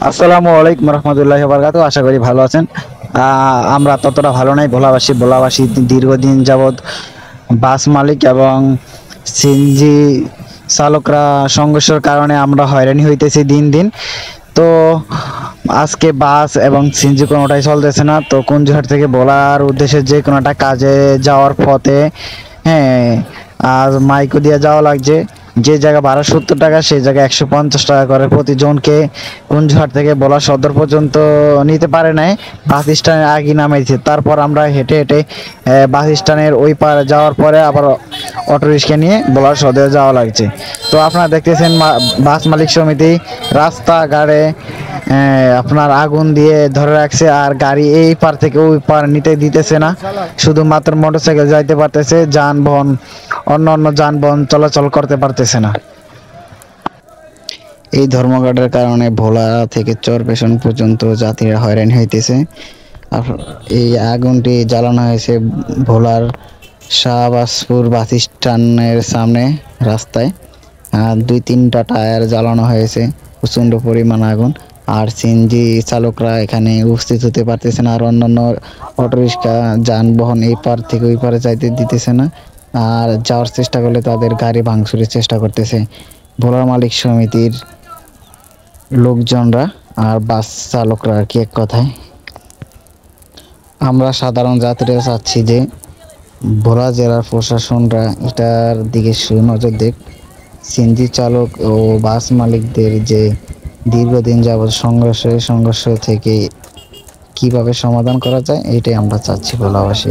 আসসালামু আলাইকুম রহমতুল্লাহি ওয়া বারাকাতুহু। আশা করি ভালো আছেন। আমরা ততটা ভালো নাই। ভোলাবাসী দীর্ঘদিন যাবৎ বাস মালিক এবং সিএনজি চালকরা সংঘর্ষের কারণে আমরা হয়রানি হইতেছি দিন দিন। তো আজকে বাস এবং সিএনজি কোনোটাই চলতেছে না। তো কুঞ্জহাট থেকে ভোলার উদ্দেশ্যে যে কোনো একটা কাজে যাওয়ার পথে, হ্যাঁ, আর মাইকো দিয়ে যাওয়া লাগছে। যে জায়গা ভাড়া 70 টাকা, সেই জায়গায় 150 টাকা করে প্রতিজনকে কুঞ্জহাট থেকে ভোলা সদর পর্যন্ত নিতে পারে নাই। বাস স্ট্যান্ডের আগে নামাইছে। তারপর আমরা হেঁটে হেঁটে বাস স্ট্যান্ডের ওই পার যাওয়ার পরে আবার অটো রিক্সা নিয়ে ভোলার সদরে যাওয়া লাগছে। তো আপনারা দেখতেছেন বাস মালিক সমিতি রাস্তাঘাটে আপনার আগুন দিয়ে ধরে রাখছে, আর গাড়ি এই পার থেকে ওই পার নিতে দিতেছে না। শুধুমাত্র মোটরসাইকেল যাইতে পারতেছে, যানবাহন অন্য অন্য যানবাহন চলাচল করতে পারতেছে না। এই ধর্মঘটের কারণে ভোলা থেকে চরপেশন পর্যন্ত যাত্রীরা হয়রানি হইতেছে। আর এই আগুনটি জ্বালানো হয়েছে ভোলার শাহবাজপুর বাস স্ট্যান্ডের সামনে রাস্তায়। 2-3টা টায়ার জ্বালানো হয়েছে, প্রচণ্ড পরিমাণ আগুন। আর সিএনজি চালকরা এখানে উপস্থিত হতে পারতেছে না, আর অন্যান্য অটোরিক্সা যানবাহন এই পার থেকে ওই পারে যাইতে দিতেছে না। আর যাওয়ার চেষ্টা করলে তাদের গাড়ি ভাঙচুরের চেষ্টা করতেছে ভোলার মালিক সমিতির লোকজনরা আর বাস চালকরা, আর কি এক কথায়। আমরা সাধারণ যাত্রীরা চাচ্ছি যে ভোলা জেলার প্রশাসনরা এটার দিকে সুনজর দেখ। সিএনজি চালক ও বাস মালিকদের যে দীর্ঘদিন যাবৎ সংঘর্ষ থেকে কিভাবে সমাধান করা যায়, এটাই আমরা চাচ্ছি ভোলাবাসী।